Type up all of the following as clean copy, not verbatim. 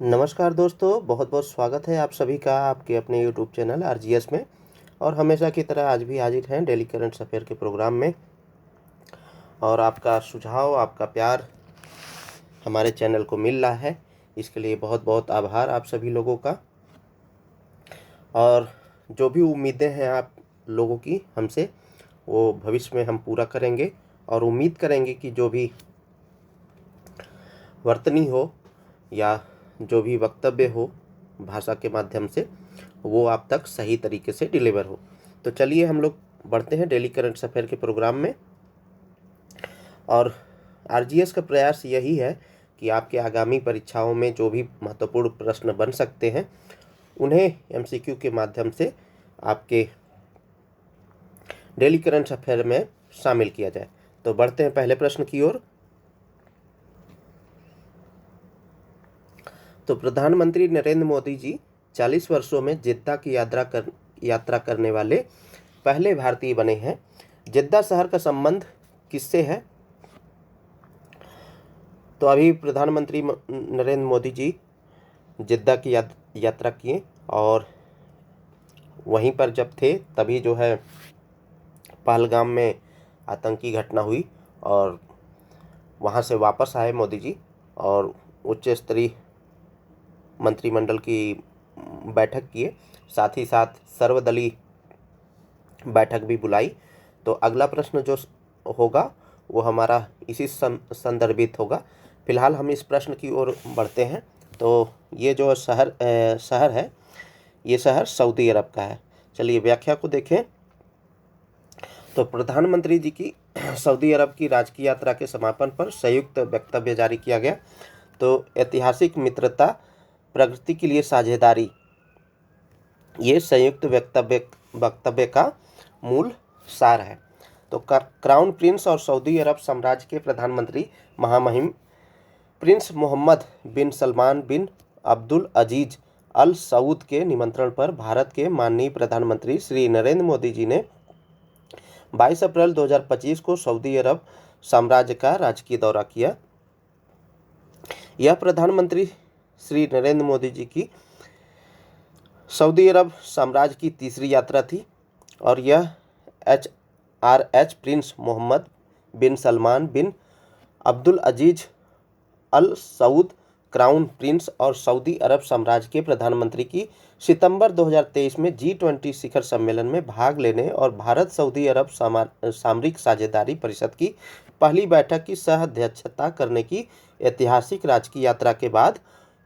नमस्कार दोस्तों, बहुत बहुत स्वागत है आप सभी का आपके अपने यूट्यूब चैनल आरजीएस में। और हमेशा की तरह आज भी हाजिर हैं डेली करंट अफेयर के प्रोग्राम में। और आपका सुझाव, आपका प्यार हमारे चैनल को मिल रहा है, इसके लिए बहुत बहुत आभार आप सभी लोगों का। और जो भी उम्मीदें हैं आप लोगों की हमसे, वो भविष्य में हम पूरा करेंगे। और उम्मीद करेंगे कि जो भी वर्तनी हो या जो भी वक्तव्य हो भाषा के माध्यम से, वो आप तक सही तरीके से डिलीवर हो। तो चलिए हम लोग बढ़ते हैं डेली करंट अफेयर के प्रोग्राम में। और आरजीएस का प्रयास यही है कि आपके आगामी परीक्षाओं में जो भी महत्वपूर्ण प्रश्न बन सकते हैं, उन्हें एमसीक्यू के माध्यम से आपके डेली करंट अफेयर में शामिल किया जाए। तो बढ़ते हैं पहले प्रश्न की ओर। तो प्रधानमंत्री नरेंद्र मोदी जी 40 वर्षों में जिद्दा की यात्रा करने वाले पहले भारतीय बने हैं। जिद्दा शहर का संबंध किससे है? तो अभी प्रधानमंत्री नरेंद्र मोदी जी जिद्दा की यात्रा किए, और वहीं पर जब थे तभी जो है पहलगाम में आतंकी घटना हुई, और वहां से वापस आए मोदी जी और उच्च स्तरीय मंत्रिमंडल की बैठक किए, साथ ही साथ सर्वदलीय बैठक भी बुलाई। तो अगला प्रश्न जो होगा वो हमारा इसी संदर्भित होगा। फिलहाल हम इस प्रश्न की ओर बढ़ते हैं। तो ये जो शहर है, ये शहर सऊदी अरब का है। चलिए व्याख्या को देखें। तो प्रधानमंत्री जी की सऊदी अरब की राजकीय यात्रा के समापन पर संयुक्त वक्तव्य जारी किया गया। तो ऐतिहासिक मित्रता, प्रगति के लिए साझेदारी, ये संयुक्त वक्तव्य का मूल सार है। तो क्राउन प्रिंस और सऊदी अरब साम्राज्य के प्रधानमंत्री महामहिम प्रिंस मोहम्मद बिन सलमान बिन अब्दुल अजीज अल सऊद के निमंत्रण पर भारत के माननीय प्रधानमंत्री श्री नरेंद्र मोदी जी ने 22 अप्रैल 2025 को सऊदी अरब साम्राज्य का राजकीय दौरा किया। यह प्रधानमंत्री श्री नरेंद्र मोदी जी की सऊदी अरब साम्राज्य की तीसरी यात्रा थी, और यह HRH प्रिंस मोहम्मद बिन सलमान बिन अब्दुल अजीज अल सऊद क्राउन प्रिंस और सऊदी अरब साम्राज्य के प्रधानमंत्री की सितंबर 2023 में G20 शिखर सम्मेलन में भाग लेने और भारत सऊदी अरब सामरिक साझेदारी परिषद की पहली बैठक की सह अध्यक्षता करने की ऐतिहासिक राजकीय यात्रा के बाद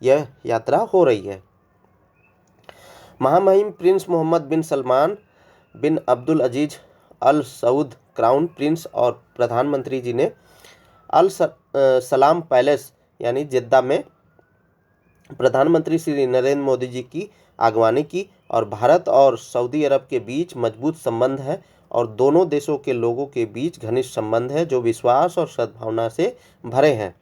यह यात्रा हो रही है। महामहिम प्रिंस मोहम्मद बिन सलमान बिन अब्दुल अजीज अल सऊद क्राउन प्रिंस और प्रधानमंत्री जी ने अल सलाम पैलेस यानी जिद्दा में प्रधानमंत्री श्री नरेंद्र मोदी जी की आगवानी की। और भारत और सऊदी अरब के बीच मजबूत संबंध है, और दोनों देशों के लोगों के बीच घनिष्ठ संबंध है जो विश्वास और सद्भावना से भरे हैं।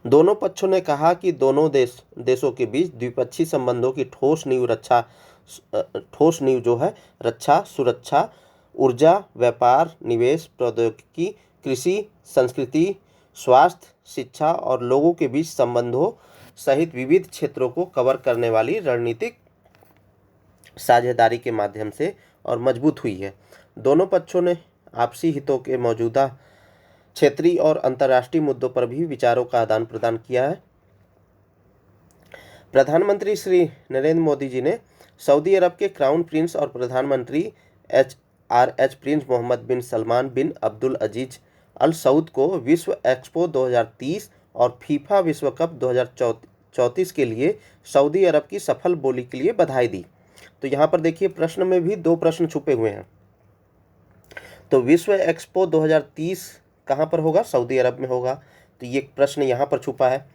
दोनों पक्षों ने कहा कि दोनों देशों के बीच द्विपक्षीय संबंधों की ठोस नींव जो है रक्षा, सुरक्षा, ऊर्जा, व्यापार, निवेश, प्रौद्योगिकी, कृषि, संस्कृति, स्वास्थ्य, शिक्षा और लोगों के बीच संबंधों सहित विविध क्षेत्रों को कवर करने वाली रणनीतिक साझेदारी के माध्यम से और मजबूत हुई है। दोनों पक्षों ने आपसी हितों के मौजूदा क्षेत्रीय और अंतर्राष्ट्रीय मुद्दों पर भी विचारों का आदान प्रदान किया है। प्रधानमंत्री श्री नरेंद्र मोदी जी ने सऊदी अरब के क्राउन प्रिंस और प्रधानमंत्री HRH प्रिंस मोहम्मद बिन सलमान बिन अब्दुल अजीज अल सऊद को विश्व एक्सपो 2030 और फीफा विश्व कप 2034 के लिए सऊदी अरब की सफल बोली के लिए बधाई दी। तो यहाँ पर देखिए प्रश्न में भी दो प्रश्न छुपे हुए हैं। तो विश्व एक्सपो 2030 कहाँ पर होगा? सऊदी अरब में होगा। तो ये प्रश्न यहाँ पर छुपा है।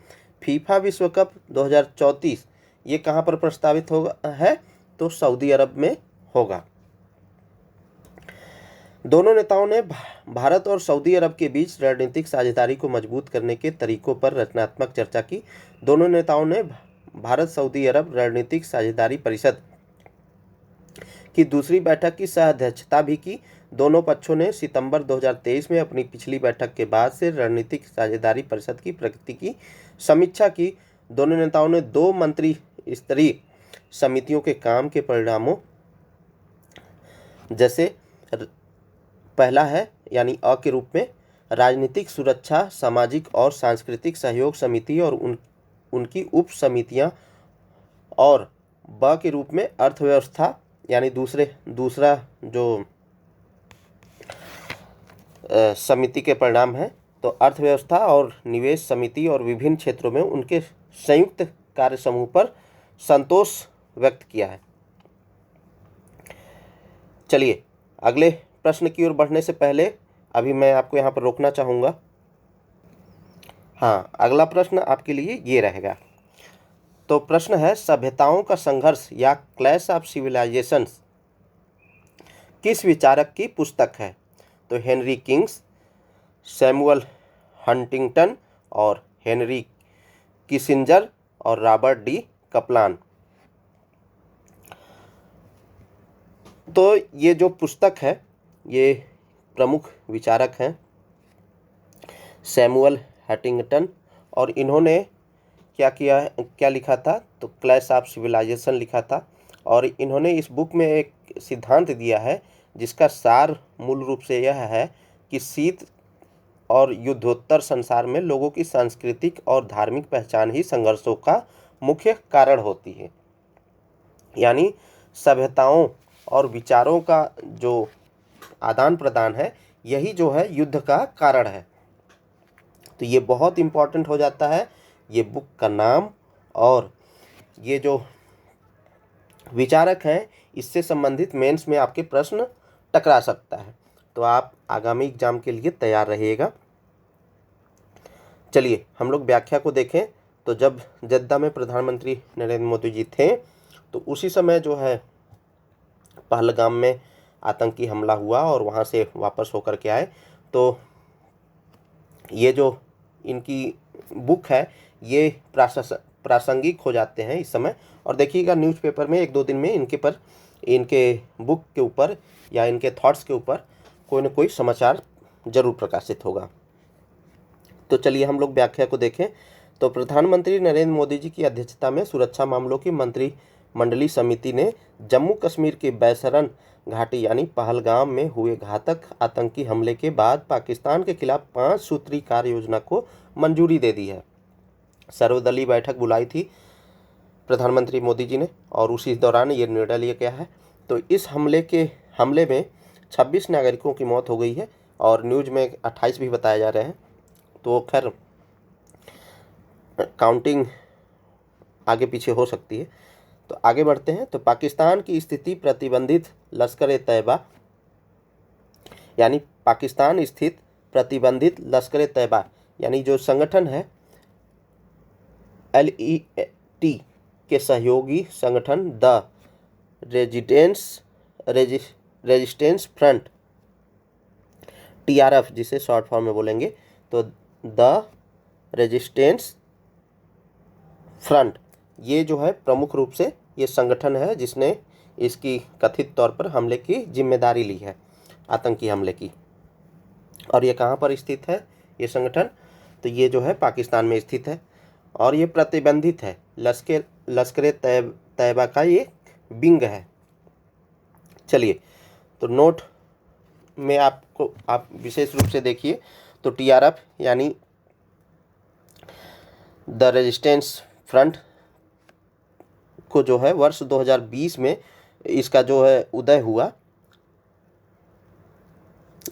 फीफा विश्व कप 2034 ये कहाँ पर प्रस्तावित होगा है? तो सऊदी अरब में होगा। दोनों नेताओं ने भारत और सऊदी अरब के बीच रणनीतिक साझेदारी को मजबूत करने के तरीकों पर रचनात्मक चर्चा की। दोनों नेताओं ने भारत सऊदी अरब रणनीतिक साझेदारी परिषद की दूसरी बैठक की सह अध्यक्षता भी की। दोनों पक्षों ने सितंबर 2023 में अपनी पिछली बैठक के बाद से रणनीतिक साझेदारी परिषद की प्रगति की समीक्षा की। दोनों नेताओं ने 2 मंत्री स्तरीय समितियों के काम के परिणामों जैसे पहला है यानी अ के रूप में राजनीतिक सुरक्षा, सामाजिक और सांस्कृतिक सहयोग समिति और उनकी उप समितियां, और ब के रूप में अर्थव्यवस्था यानी दूसरा जो समिति के परिणाम है, तो अर्थव्यवस्था और निवेश समिति और विभिन्न क्षेत्रों में उनके संयुक्त कार्य समूह पर संतोष व्यक्त किया है। चलिए अगले प्रश्न की ओर बढ़ने से पहले अभी मैं आपको यहाँ पर रोकना चाहूँगा। हाँ, अगला प्रश्न आपके लिए ये रहेगा। तो प्रश्न है, सभ्यताओं का संघर्ष या क्लैश ऑफ सिविलाइजेशंस किस विचारक की पुस्तक है? तो हेनरी किंग्स, सैमुअल हंटिंगटन और हेनरी किसिंजर और रॉबर्ट डी कपलान। तो ये जो पुस्तक है ये प्रमुख विचारक हैं सैमुअल हंटिंगटन, और इन्होंने क्या लिखा था? तो क्लैश ऑफ सिविलाइजेशन लिखा था। और इन्होंने इस बुक में एक सिद्धांत दिया है जिसका सार मूल रूप से यह है कि शीत और युद्धोत्तर संसार में लोगों की सांस्कृतिक और धार्मिक पहचान ही संघर्षों का मुख्य कारण होती है। यानी सभ्यताओं और विचारों का जो आदान प्रदान है यही जो है युद्ध का कारण है। तो ये बहुत इम्पोर्टेंट हो जाता है, ये बुक का नाम और ये जो विचारक हैं इससे संबंधित मेंस में आपके प्रश्न टकरा सकता है। तो आप आगामी एग्जाम के लिए तैयार रहिएगा। चलिए हम लोग व्याख्या को देखें। तो जब जद्दा में प्रधानमंत्री नरेंद्र मोदी जी थे तो उसी समय जो है पहलगाम में आतंकी हमला हुआ और वहाँ से वापस होकर के आए। तो ये जो इनकी बुक है ये प्रासंगिक हो जाते हैं इस समय। और देखिएगा न्यूज़पेपर में 1-2 दिन में इनके बुक के ऊपर या इनके थॉट्स के ऊपर कोई न कोई समाचार जरूर प्रकाशित होगा। तो चलिए हम लोग व्याख्या को देखें। तो प्रधानमंत्री नरेंद्र मोदी जी की अध्यक्षता में सुरक्षा मामलों की मंत्रिमंडलीय समिति ने जम्मू कश्मीर के बैसरन घाटी यानी पहलगाम में हुए घातक आतंकी हमले के बाद पाकिस्तान के खिलाफ 5 सूत्री कार्य योजना को मंजूरी दे दी है। सर्वदलीय बैठक बुलाई थी प्रधानमंत्री मोदी जी ने और उसी दौरान ये निर्णय लिया गया है। तो इस हमले में 26 नागरिकों की मौत हो गई है और न्यूज़ में 28 भी बताए जा रहे हैं। तो खैर काउंटिंग आगे पीछे हो सकती है। तो आगे बढ़ते हैं। तो पाकिस्तान की स्थिति प्रतिबंधित लश्कर-ए-तैयबा यानी पाकिस्तान स्थित प्रतिबंधित लश्कर-ए-तैयबा यानी जो संगठन है LET के सहयोगी संगठन द रेजिस्टेंस फ्रंट TRF जिसे शॉर्ट फॉर्म में बोलेंगे तो द रेजिस्टेंस फ्रंट, ये जो है प्रमुख रूप से ये संगठन है जिसने इसकी कथित तौर पर हमले की जिम्मेदारी ली है, आतंकी हमले की। और ये कहाँ पर स्थित है ये संगठन? तो ये जो है पाकिस्तान में स्थित है और ये प्रतिबंधित है। लश्कर-ए-तैयबा का ये विंग है। चलिए तो नोट में आप विशेष रूप से देखिए। तो TRF यानी द रेजिस्टेंस फ्रंट को जो है वर्ष 2020 में इसका जो है उदय हुआ।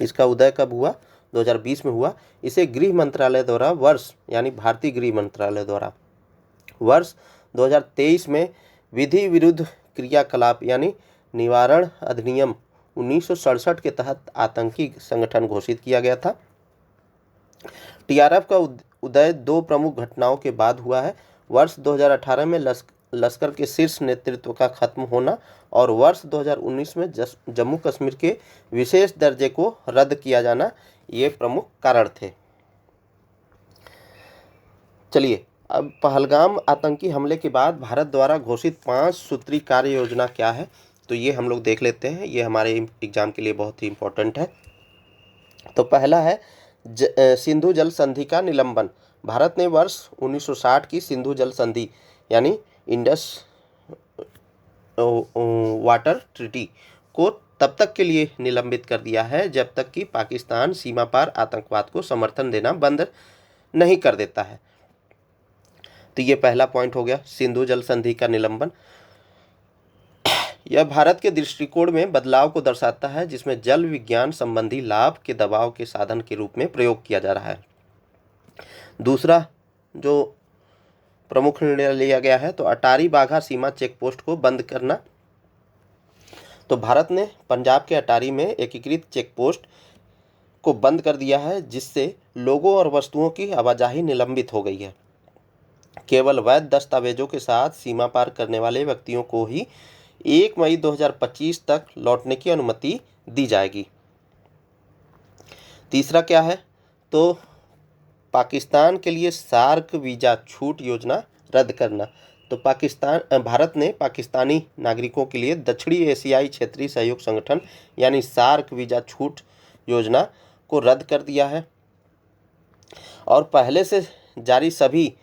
इसका उदय कब हुआ? 2020 में हुआ। इसे गृह मंत्रालय द्वारा भारतीय गृह मंत्रालय द्वारा वर्ष 2023 में विधि विरुद्ध क्रियाकलाप यानी निवारण अधिनियम 1967 के तहत आतंकी संगठन घोषित किया गया था। TRF का उदय 2 प्रमुख घटनाओं के बाद हुआ है। वर्ष 2018 में लश्कर के शीर्ष नेतृत्व का खत्म होना और वर्ष 2019 में जम्मू कश्मीर के विशेष दर्जे को रद्द किया जाना ये प्रमुख कारण थे। चलिए अब पहलगाम आतंकी हमले के बाद भारत द्वारा घोषित 5 सूत्री कार्य योजना क्या है? तो ये हम लोग देख लेते हैं। ये हमारे एग्जाम के लिए बहुत ही इम्पोर्टेंट है। तो पहला है सिंधु जल संधि का निलंबन। भारत ने वर्ष 1960 की सिंधु जल संधि यानी इंडस वाटर ट्रीटी को तब तक के लिए निलंबित कर दिया है जब तक कि पाकिस्तान सीमा पार आतंकवाद को समर्थन देना बंद नहीं कर देता है। तो ये पहला पॉइंट हो गया, सिंधु जल संधि का निलंबन। यह भारत के दृष्टिकोण में बदलाव को दर्शाता है जिसमें जल विज्ञान संबंधी लाभ के दबाव के साधन के रूप में प्रयोग किया जा रहा है। दूसरा जो प्रमुख निर्णय लिया गया है तो अटारी बाघा सीमा चेक पोस्ट को बंद करना। तो भारत ने पंजाब के अटारी में एकीकृत चेक पोस्ट को बंद कर दिया है जिससे लोगों और वस्तुओं की आवाजाही निलंबित हो गई है। केवल वैध दस्तावेजों के साथ सीमा पार करने वाले व्यक्तियों को ही 1 मई 2025 तक लौटने की अनुमति दी जाएगी। तीसरा क्या है तो पाकिस्तान के लिए सार्क वीज़ा छूट योजना रद्द करना। तो भारत ने पाकिस्तानी नागरिकों के लिए दक्षिणी एशियाई क्षेत्रीय सहयोग संगठन यानी सार्क वीज़ा छूट योजना को रद्द कर दिया है और पहले से जारी सभी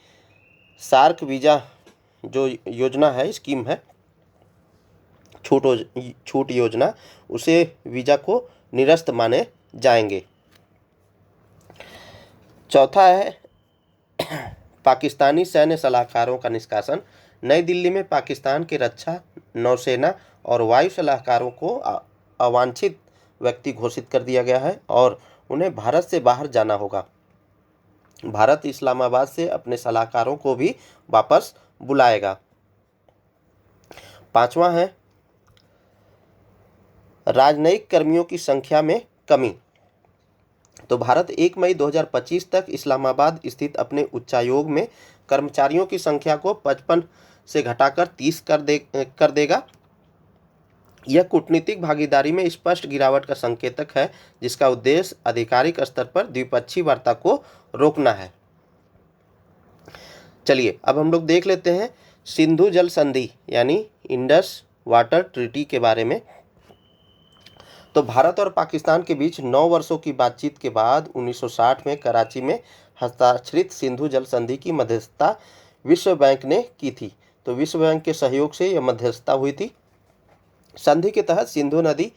सार्क वीज़ा जो योजना है, स्कीम है, छूट योजना, उसे वीज़ा को निरस्त माने जाएंगे। चौथा है पाकिस्तानी सैन्य सलाहकारों का निष्कासन। नई दिल्ली में पाकिस्तान के रक्षा, नौसेना और वायु सलाहकारों को अवांछित व्यक्ति घोषित कर दिया गया है और उन्हें भारत से बाहर जाना होगा। भारत इस्लामाबाद से अपने सलाहकारों को भी वापस बुलाएगा। पांचवा है राजनयिक कर्मियों की संख्या में कमी। तो भारत 1 मई 2025 तक इस्लामाबाद स्थित अपने उच्चायोग में कर्मचारियों की संख्या को 55 से घटाकर 30 कर देगा। यह कूटनीतिक भागीदारी में स्पष्ट गिरावट का संकेतक है जिसका उद्देश्य आधिकारिक स्तर पर द्विपक्षीय वार्ता को रोकना है। चलिए अब हम लोग देख लेते हैं सिंधु जल संधि यानी इंडस वाटर ट्रीटी के बारे में। तो भारत और पाकिस्तान के बीच 9 वर्षों की बातचीत के बाद 1960 में कराची में हस्ताक्षरित सिंधु जल संधि की मध्यस्थता विश्व बैंक ने की थी। तो विश्व बैंक के सहयोग से यह मध्यस्थता हुई थी। संधि के तहत सिंधु नदी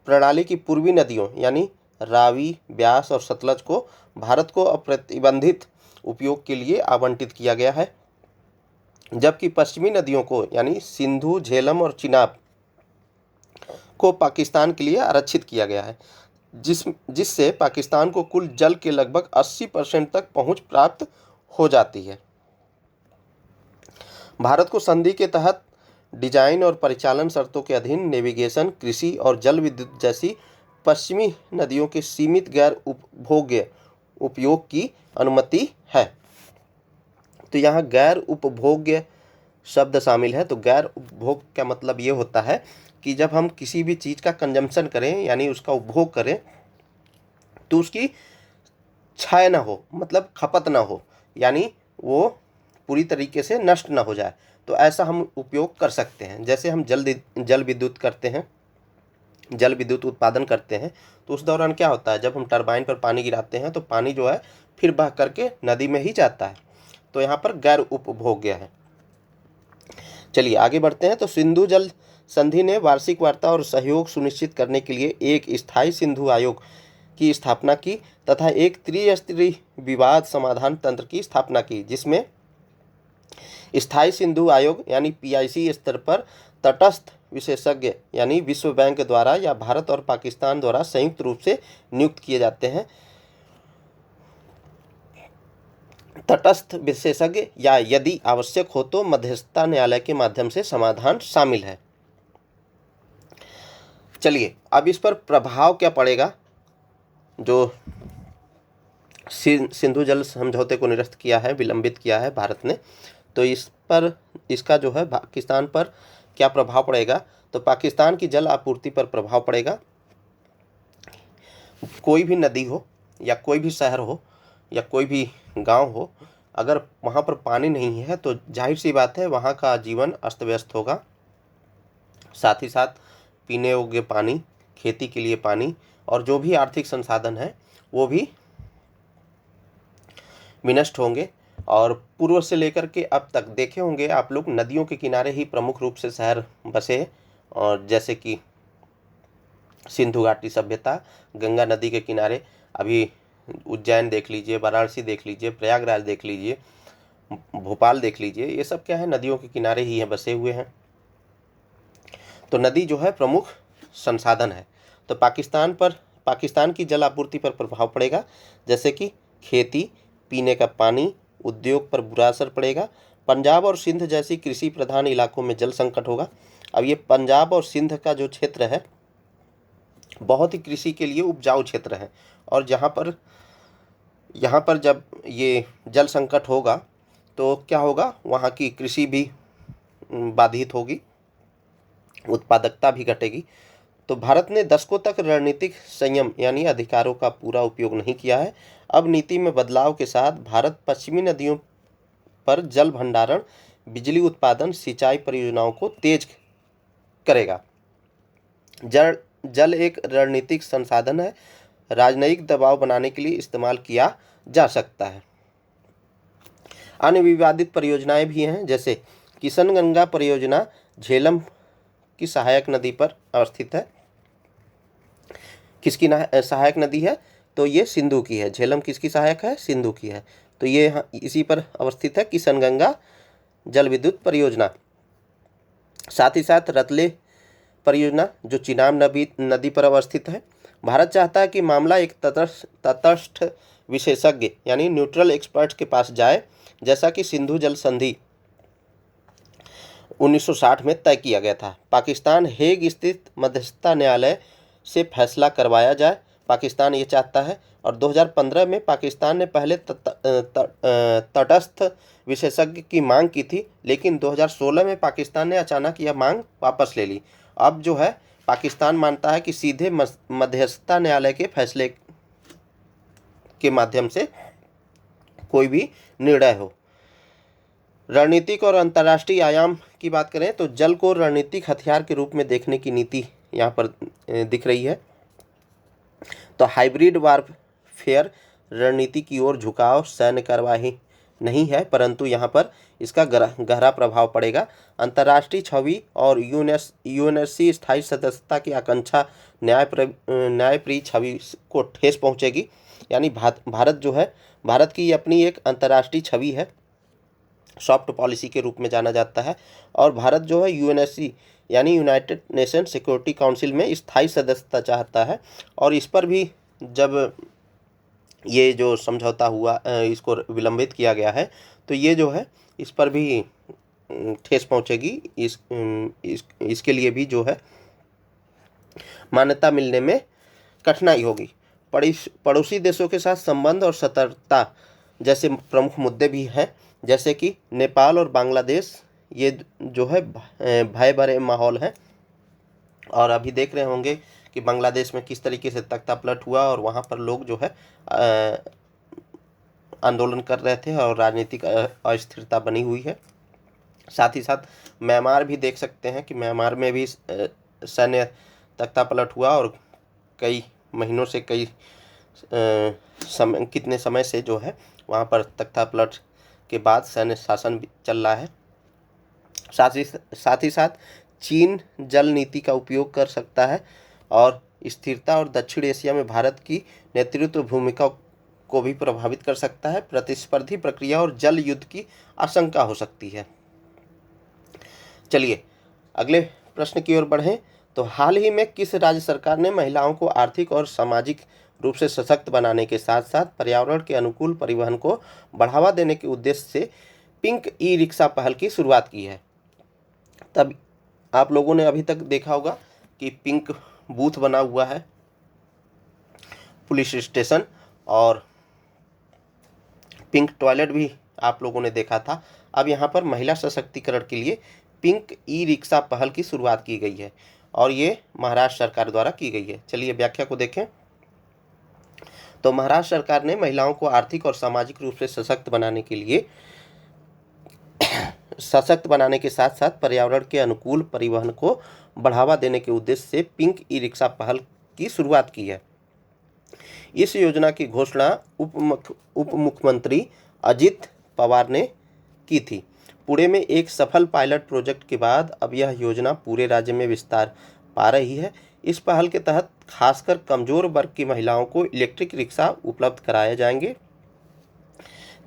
प्रणाली की पूर्वी नदियों यानी रावी, ब्यास और सतलज को भारत को अप्रतिबंधित उपयोग के लिए आवंटित किया गया है, जबकि पश्चिमी नदियों को यानी सिंधु, झेलम और चिनाब को पाकिस्तान के लिए आरक्षित किया गया है, जिससे पाकिस्तान को कुल जल के लगभग 80% तक पहुंच प्राप्त हो जाती है। भारत को संधि के तहत डिजाइन और परिचालन शर्तों के अधीन नेविगेशन, कृषि और जल विद्युत जैसी पश्चिमी नदियों के सीमित गैर उपभोग्य उपयोग की अनुमति है। तो यहाँ गैर उपभोग्य शब्द शामिल है। तो गैर उपभोग का मतलब ये होता है कि जब हम किसी भी चीज़ का कंजम्पशन करें यानी उसका उपभोग करें तो उसकी क्षय ना हो, मतलब खपत ना हो, यानी वो पूरी तरीके से नष्ट ना हो जाए। तो ऐसा हम उपयोग कर सकते हैं। जैसे हम जल विद्युत करते हैं, जल विद्युत उत्पादन करते हैं तो उस दौरान क्या होता है, जब हम टरबाइन पर पानी गिराते हैं तो पानी जो है फिर बह करके नदी में ही जाता है। तो यहाँ पर गैर उपभोग्य है। चलिए आगे बढ़ते हैं। तो सिंधु जल संधि ने वार्षिक वार्ता और सहयोग सुनिश्चित करने के लिए एक स्थायी सिंधु आयोग की स्थापना की तथा एक त्रिस्तरीय विवाद समाधान तंत्र की स्थापना की, जिसमें स्थायी सिंधु आयोग यानी PIC स्तर पर तटस्थ विशेषज्ञ यानी विश्व बैंक द्वारा या भारत और पाकिस्तान द्वारा संयुक्त रूप से नियुक्त किए जाते हैं। तटस्थ विशेषज्ञ या यदि आवश्यक हो तो मध्यस्थता न्यायालय के माध्यम से समाधान शामिल है। चलिए अब इस पर प्रभाव क्या पड़ेगा। जो सिंधु जल समझौते को निरस्त किया है, विलंबित किया है भारत ने, तो इस पर इसका जो है पाकिस्तान पर क्या प्रभाव पड़ेगा। तो पाकिस्तान की जल आपूर्ति पर प्रभाव पड़ेगा। कोई भी नदी हो या कोई भी शहर हो या कोई भी गांव हो, अगर वहाँ पर पानी नहीं है तो जाहिर सी बात है वहाँ का जीवन अस्त व्यस्त होगा। साथ ही साथ पीने योग्य पानी, खेती के लिए पानी और जो भी आर्थिक संसाधन है वो भी विनष्ट होंगे। और पूर्व से लेकर के अब तक देखे होंगे आप लोग, नदियों के किनारे ही प्रमुख रूप से शहर बसे हैं। और जैसे कि सिंधु घाटी सभ्यता, गंगा नदी के किनारे, अभी उज्जैन देख लीजिए, वाराणसी देख लीजिए, प्रयागराज देख लीजिए, भोपाल देख लीजिए, ये सब क्या है, नदियों के किनारे ही हैं, बसे हुए हैं। तो नदी जो है प्रमुख संसाधन है। तो पाकिस्तान की जल आपूर्ति पर प्रभाव पड़ेगा, जैसे कि खेती, पीने का पानी, उद्योग पर बुरा असर पड़ेगा। पंजाब और सिंध जैसी कृषि प्रधान इलाकों में जल संकट होगा। अब ये पंजाब और सिंध का जो क्षेत्र है बहुत ही कृषि के लिए उपजाऊ क्षेत्र है, और यहाँ पर जब ये जल संकट होगा तो क्या होगा, वहाँ की कृषि भी बाधित होगी, उत्पादकता भी घटेगी। तो भारत ने दशकों तक रणनीतिक संयम यानी अधिकारों का पूरा उपयोग नहीं किया है। अब नीति में बदलाव के साथ भारत पश्चिमी नदियों पर जल भंडारण, बिजली उत्पादन, सिंचाई परियोजनाओं को तेज करेगा। जल एक रणनीतिक संसाधन है, राजनयिक दबाव बनाने के लिए इस्तेमाल किया जा सकता है। अन्य विवादित परियोजनाएं भी हैं, जैसे किशनगंगा परियोजना झेलम की सहायक नदी पर अवस्थित है। किसकी सहायक नदी है, तो ये सिंधु की है। झेलम किसकी सहायक है, सिंधु की है। तो ये इसी पर अवस्थित है किशनगंगा जल विद्युत परियोजना। साथ ही साथ रतले परियोजना जो चिनाब नदी पर अवस्थित है। भारत चाहता है कि मामला एक तटस्थ विशेषज्ञ यानी न्यूट्रल एक्सपर्ट के पास जाए, जैसा कि सिंधु जल संधि 1960 में तय किया गया था। पाकिस्तान हेग स्थित मध्यस्थता न्यायालय से फैसला करवाया जाए, पाकिस्तान ये चाहता है। और 2015 में पाकिस्तान ने पहले तटस्थ विशेषज्ञ की मांग की थी, लेकिन 2016 में पाकिस्तान ने अचानक यह मांग वापस ले ली। अब जो है पाकिस्तान मानता है कि सीधे मध्यस्थता न्यायालय के फैसले के माध्यम से कोई भी निर्णय हो। रणनीतिक और अंतर्राष्ट्रीय आयाम की बात करें तो जल को रणनीतिक हथियार के रूप में देखने की नीति यहाँ पर दिख रही है। तो हाइब्रिड वारफेयर रणनीति की ओर झुकाव सैन्य कार्यवाही नहीं है, परंतु यहाँ पर इसका गहरा प्रभाव पड़ेगा। अंतर्राष्ट्रीय छवि और यूएनएससी स्थायी सदस्यता की आकांक्षा न्यायप्रिय छवि को ठेस पहुँचेगी। यानी भारत जो है, भारत की अपनी एक अंतर्राष्ट्रीय छवि है, सॉफ्ट पॉलिसी के रूप में जाना जाता है। और भारत जो है यूएनएससी यानी यूनाइटेड नेशन सिक्योरिटी काउंसिल में स्थायी सदस्यता चाहता है। और इस पर भी जब ये जो समझौता हुआ इसको विलंबित किया गया है, तो ये जो है इस पर भी ठेस पहुंचेगी। इसके लिए भी जो है मान्यता मिलने में कठिनाई होगी। पड़ोसी देशों के साथ संबंध और सतर्कता जैसे प्रमुख मुद्दे भी हैं, जैसे कि नेपाल और बांग्लादेश, ये जो है भय भरे माहौल है। और अभी देख रहे होंगे कि बांग्लादेश में किस तरीके से तख्तापलट हुआ और वहाँ पर लोग जो है आंदोलन कर रहे थे और राजनीतिक अस्थिरता बनी हुई है। साथ ही साथ म्यांमार भी देख सकते हैं कि म्यांमार में भी सैन्य तख्तापलट हुआ और कई महीनों से कितने समय से जो है वहाँ पर तख्तापलट के बाद सैन्य शासन भी चल रहा है। साथ ही साथ चीन जल नीति का उपयोग कर सकता है और स्थिरता और दक्षिण एशिया में भारत की नेतृत्व भूमिका को भी प्रभावित कर सकता है। प्रतिस्पर्धी प्रक्रिया और जल युद्ध की आशंका हो सकती है। चलिए अगले प्रश्न की ओर बढ़ें। तो हाल ही में किस राज्य सरकार ने महिलाओं को आर्थिक और सामाजिक रूप से सशक्त बनाने के साथ साथ पर्यावरण के अनुकूल परिवहन को बढ़ावा देने के उद्देश्य से पिंक ई रिक्शा पहल की शुरुआत की है? तब आप लोगों ने अभी तक देखा होगा कि पिंक बूथ बना हुआ है पुलिस स्टेशन, और पिंक टॉयलेट भी आप लोगों ने देखा था। अब यहाँ पर महिला सशक्तिकरण के लिए पिंक ई रिक्शा पहल की शुरुआत की गई है और ये महाराष्ट्र सरकार द्वारा की गई है। चलिए व्याख्या को देखें। तो महाराष्ट्र सरकार ने महिलाओं को आर्थिक और सामाजिक रूप से सशक्त बनाने के साथ साथ पर्यावरण के अनुकूल परिवहन को बढ़ावा देने के उद्देश्य से पिंक ई रिक्शा पहल की शुरुआत की है। इस योजना की घोषणा उप मुख्यमंत्री अजित पवार ने की थी। पुणे में एक सफल पायलट प्रोजेक्ट के बाद अब यह योजना पूरे राज्य में विस्तार पा रही है। इस पहल के तहत खासकर कमजोर वर्ग की महिलाओं को इलेक्ट्रिक रिक्शा उपलब्ध कराए जाएंगे,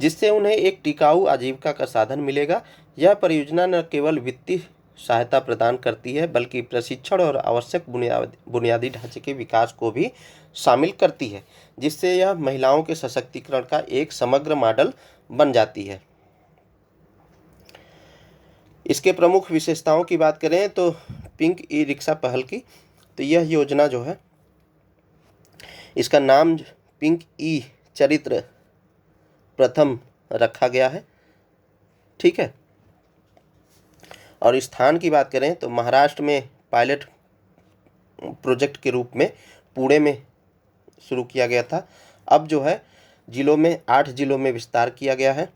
जिससे उन्हें एक टिकाऊ आजीविका का साधन मिलेगा। यह परियोजना न केवल वित्तीय सहायता प्रदान करती है, बल्कि प्रशिक्षण और आवश्यक बुनियादी ढांचे के विकास को भी शामिल करती है, जिससे यह महिलाओं के सशक्तिकरण का एक समग्र मॉडल बन जाती है। इसके प्रमुख विशेषताओं की बात करें तो पिंक ई रिक्शा पहल की, तो यह योजना जो है, इसका नाम पिंक ई चरित्र प्रथम रखा गया है, ठीक है। और स्थान की बात करें तो महाराष्ट्र में पायलट प्रोजेक्ट के रूप में पुणे में शुरू किया गया था। अब जो है जिलों में 8 जिलों में विस्तार किया गया है।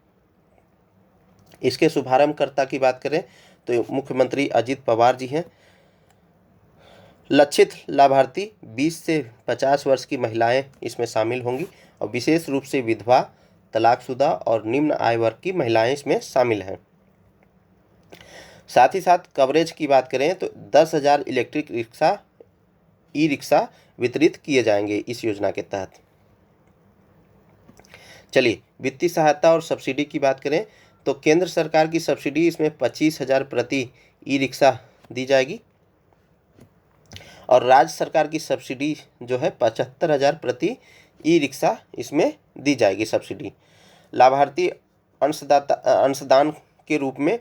इसके शुभारंभकर्ता की बात करें तो मुख्यमंत्री अजित पवार जी हैं। लक्षित लाभार्थी 20 से 50 वर्ष की महिलाएं इसमें शामिल होंगी और विशेष रूप से विधवा, तलाकशुदा और निम्न आय वर्ग की महिलाएं इसमें शामिल हैं। साथ ही साथ कवरेज की बात करें तो 10,000 इलेक्ट्रिक रिक्शा ई रिक्शा वितरित किए जाएंगे इस योजना के तहत। चलिए वित्तीय सहायता और सब्सिडी की बात करें तो केंद्र सरकार की सब्सिडी इसमें 25,000 प्रति ई रिक्शा दी जाएगी और राज्य सरकार की सब्सिडी जो है 75,000 प्रति ई रिक्शा इसमें दी जाएगी सब्सिडी। लाभार्थी अंशदान के रूप में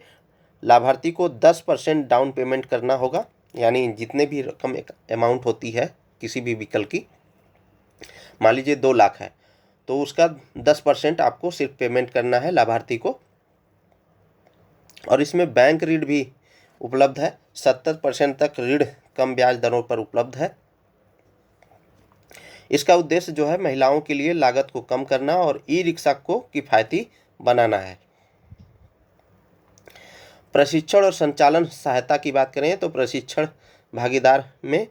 लाभार्थी को 10% डाउन पेमेंट करना होगा, यानी जितने भी रकम अमाउंट होती है किसी भी व्हीकल की, मान लीजिए 2 लाख है तो उसका 10% आपको सिर्फ पेमेंट करना है लाभार्थी को। और इसमें बैंक ऋण भी उपलब्ध है, 70% तक ऋण कम ब्याज दरों पर उपलब्ध है। इसका उद्देश्य जो है महिलाओं के लिए लागत को कम करना और ई रिक्शा को किफ़ायती बनाना है। प्रशिक्षण और संचालन सहायता की बात करें तो प्रशिक्षण भागीदार में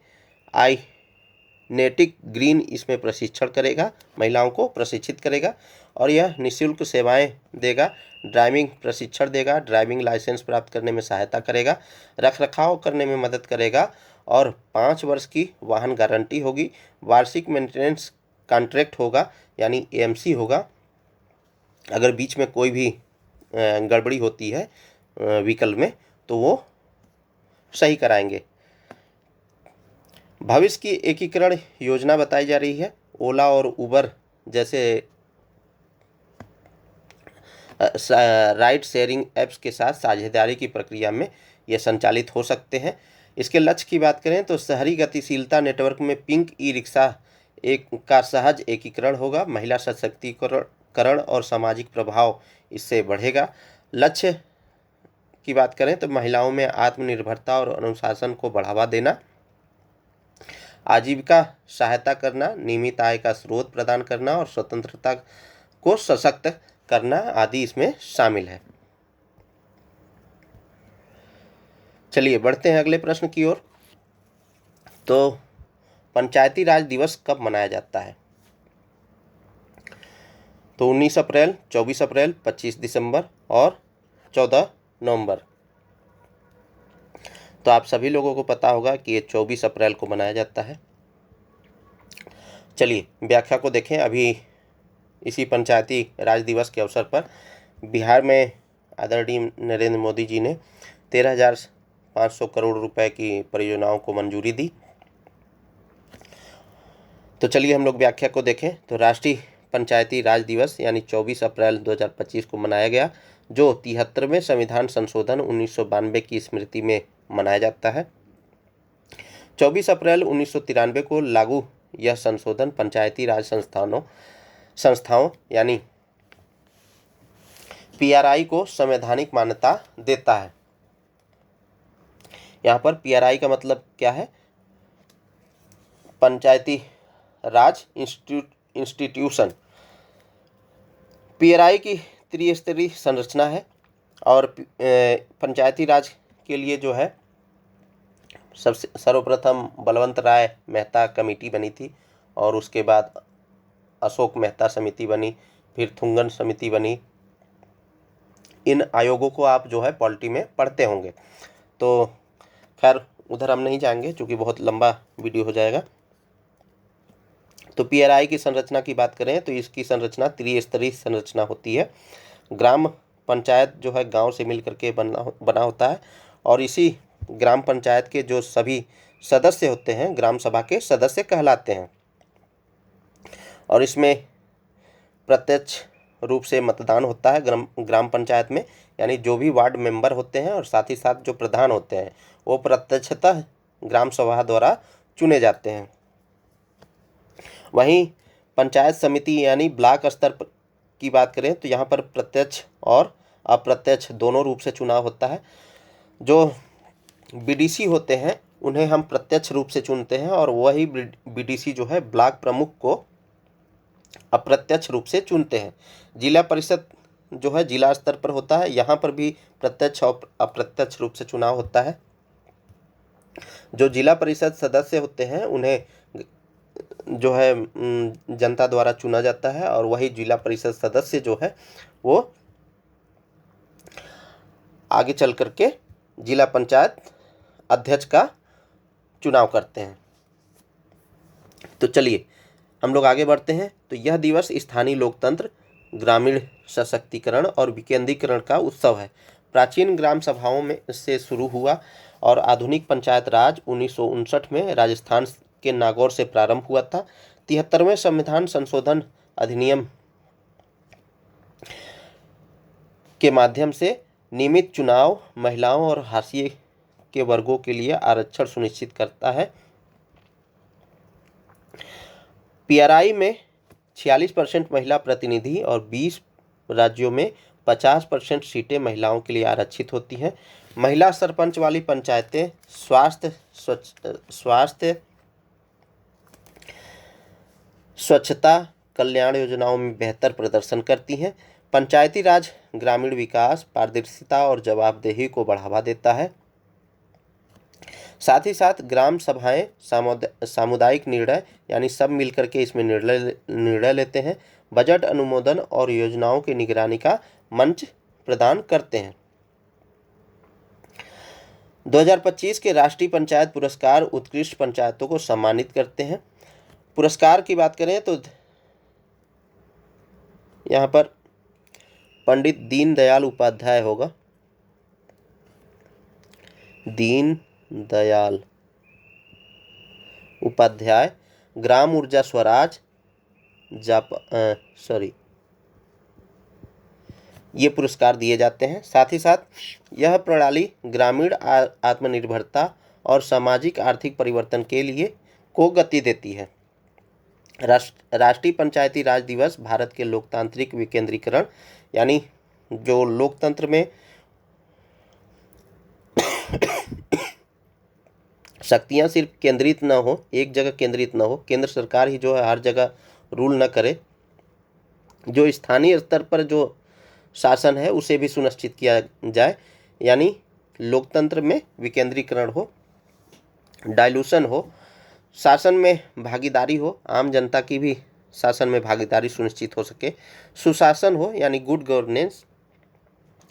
आईनेटिक ग्रीन इसमें प्रशिक्षण करेगा, महिलाओं को प्रशिक्षित करेगा और यह निःशुल्क सेवाएं देगा, ड्राइविंग प्रशिक्षण देगा, ड्राइविंग लाइसेंस प्राप्त करने में सहायता करेगा, रखरखाव करने में मदद करेगा और 5 वर्ष की वाहन गारंटी होगी, वार्षिक मेंटेनेंस कॉन्ट्रैक्ट होगा यानी एएमसी होगा। अगर बीच में कोई भी गड़बड़ी होती है व्हीकल में तो वो सही कराएंगे। भविष्य की एकीकरण योजना बताई जा रही है। ओला और उबर जैसे राइड शेयरिंग ऐप्स के साथ साझेदारी की प्रक्रिया में ये संचालित हो सकते हैं। इसके लक्ष्य की बात करें तो शहरी गतिशीलता नेटवर्क में पिंक ई रिक्शा का सहज एकीकरण होगा, महिला सशक्तिकरण और सामाजिक प्रभाव इससे बढ़ेगा। लक्ष्य की बात करें तो महिलाओं में आत्मनिर्भरता और अनुशासन को बढ़ावा देना, आजीविका सहायता करना, नियमित आय का स्रोत प्रदान करना और स्वतंत्रता को सशक्त करना आदि इसमें शामिल है। चलिए बढ़ते हैं अगले प्रश्न की ओर। तो पंचायती राज दिवस कब मनाया जाता है? तो 19 अप्रैल, 24 अप्रैल, 25 दिसंबर और 14 नवंबर। तो आप सभी लोगों को पता होगा कि ये 24 अप्रैल को मनाया जाता है। चलिए व्याख्या को देखें। अभी इसी पंचायती राज दिवस के अवसर पर बिहार में आदरणीय नरेंद्र मोदी जी ने 13,500 करोड़ रुपए की परियोजनाओं को मंजूरी दी। तो चलिए हम लोग व्याख्या को देखें। तो राष्ट्रीय पंचायती राज दिवस यानी 24 अप्रैल 2025 को मनाया गया, जो 73वें संविधान संशोधन 1992 की स्मृति में मनाया जाता है। 24 अप्रैल 1993 को लागू यह संशोधन पंचायती राज संस्थाओं यानी पीआरआई को संवैधानिक मान्यता देता है। यहाँ पर पीआरआई का मतलब क्या है? पंचायती राज इंस्टीट्यूशन। पीआरआई की त्रिस्तरीय संरचना है और पंचायती राज के लिए जो है सबसे सर्वप्रथम बलवंत राय मेहता कमेटी बनी थी और उसके बाद अशोक मेहता समिति बनी, फिर थुंगन समिति बनी, इन आयोगों को आप जो है पॉलिटी में पढ़ते होंगे। तो खैर उधर हम नहीं जाएंगे क्योंकि बहुत लंबा वीडियो हो जाएगा। तो पीआरआई की संरचना की बात करें तो इसकी संरचना त्रिस्तरीय संरचना होती है। ग्राम पंचायत जो है गांव से मिलकर के बना होता है, और इसी ग्राम पंचायत के जो सभी सदस्य होते हैं ग्राम सभा के सदस्य कहलाते हैं। और इसमें प्रत्यक्ष रूप से मतदान होता है ग्राम पंचायत में, यानी जो भी वार्ड मेंबर होते हैं और साथ ही साथ जो प्रधान होते हैं वो प्रत्यक्षतः ग्राम सभा द्वारा चुने जाते हैं। वहीं पंचायत समिति यानी ब्लॉक स्तर की बात करें तो यहाँ पर प्रत्यक्ष और अप्रत्यक्ष दोनों रूप से चुनाव होता है। जो बीडीसी होते हैं उन्हें हम प्रत्यक्ष रूप से चुनते हैं, और वही बीडीसी जो है ब्लॉक प्रमुख को अप्रत्यक्ष रूप से चुनते हैं। जिला परिषद जो है जिला स्तर पर होता है, यहाँ पर भी प्रत्यक्ष और अप्रत्यक्ष रूप से चुनाव होता है। जो जिला परिषद सदस्य होते हैं उन्हें जो है जनता द्वारा चुना जाता है, और वही जिला परिषद सदस्य जो है वो आगे चल करके जिला पंचायत अध्यक्ष का चुनाव करते हैं। तो चलिए हम लोग आगे बढ़ते हैं। तो यह दिवस स्थानीय लोकतंत्र, ग्रामीण सशक्तिकरण और विकेंद्रीकरण का उत्सव है। प्राचीन ग्राम सभाओं में से शुरू हुआ और आधुनिक पंचायत राज 1959 में राजस्थान के नागौर से प्रारंभ हुआ था। 73वें संविधान संशोधन अधिनियम के माध्यम से नियमित चुनाव महिलाओं और हाशिए के वर्गों के लिए आरक्षण सुनिश्चित करता है। पीआरआई में 46% महिला प्रतिनिधि और 20 राज्यों में 50% सीटें महिलाओं के लिए आरक्षित होती हैं। महिला सरपंच वाली पंचायतें स्वास्थ्य स्वच्छता कल्याण योजनाओं में बेहतर प्रदर्शन करती हैं। पंचायती राज ग्रामीण विकास, पारदर्शिता और जवाबदेही को बढ़ावा देता है। साथ ही साथ ग्राम सभाएं सामुदायिक निर्णय यानी सब मिलकर के इसमें निर्णय लेते हैं। बजट अनुमोदन और योजनाओं की निगरानी का मंच प्रदान करते हैं। 2025 के राष्ट्रीय पंचायत पुरस्कार उत्कृष्ट पंचायतों को सम्मानित करते हैं। पुरस्कार की बात करें तो यहाँ पर पंडित दीनदयाल उपाध्याय होगा, दीन दयाल उपाध्याय ग्राम ऊर्जा स्वराज ये पुरस्कार दिए जाते हैं। साथ ही साथ यह प्रणाली ग्रामीण आत्मनिर्भरता और सामाजिक आर्थिक परिवर्तन के लिए को गति देती है। राष्ट्रीय पंचायती राज दिवस भारत के लोकतांत्रिक विकेंद्रीकरण यानी जो लोकतंत्र में शक्तियां सिर्फ केंद्रित न हो, एक जगह केंद्रित न हो, केंद्र सरकार ही जो है हर जगह रूल न करे, जो स्थानीय स्तर पर जो शासन है उसे भी सुनिश्चित किया जाए, यानी लोकतंत्र में विकेंद्रीकरण हो, डाइल्यूशन हो, शासन में भागीदारी हो, आम जनता की भी शासन में भागीदारी सुनिश्चित हो सके, सुशासन हो यानी गुड गवर्नेंस।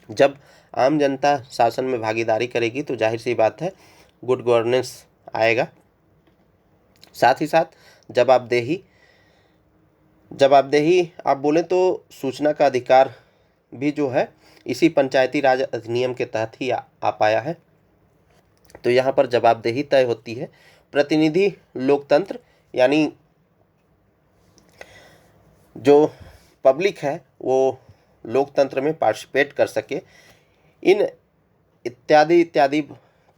जब आम जनता शासन में भागीदारी करेगी तो जाहिर सी बात है गुड गवर्नेंस आएगा। साथ ही साथ जवाबदेही आप बोले तो सूचना का अधिकार भी जो है इसी पंचायती राज अधिनियम के तहत ही आ पाया है। तो यहाँ पर जवाबदेही तय होती है। प्रतिनिधि लोकतंत्र यानी जो पब्लिक है वो लोकतंत्र में पार्टिसिपेट कर सके, इन इत्यादि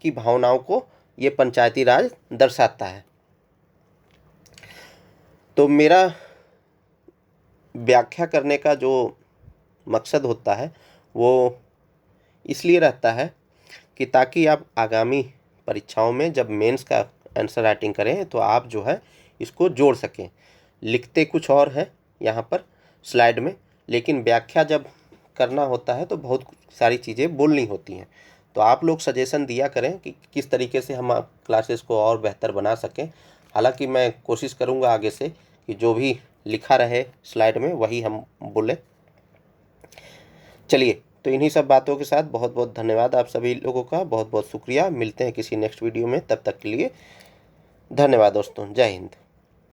की भावनाओं को ये पंचायती राज दर्शाता है। तो मेरा व्याख्या करने का जो मकसद होता है वो इसलिए रहता है कि ताकि आप आगामी परीक्षाओं में जब मेंस का आंसर राइटिंग करें तो आप जो है इसको जोड़ सकें। लिखते कुछ और है यहाँ पर स्लाइड में, लेकिन व्याख्या जब करना होता है तो बहुत सारी चीज़ें बोलनी होती हैं। तो आप लोग सजेशन दिया करें कि किस तरीके से हम क्लासेस को और बेहतर बना सकें। हालांकि मैं कोशिश करूँगा आगे से कि जो भी लिखा रहे स्लाइड में वही हम बोलें। चलिए तो इन्हीं सब बातों के साथ बहुत बहुत धन्यवाद आप सभी लोगों का, बहुत बहुत शुक्रिया। मिलते हैं किसी नेक्स्ट वीडियो में, तब तक के लिए धन्यवाद दोस्तों। जय हिंद।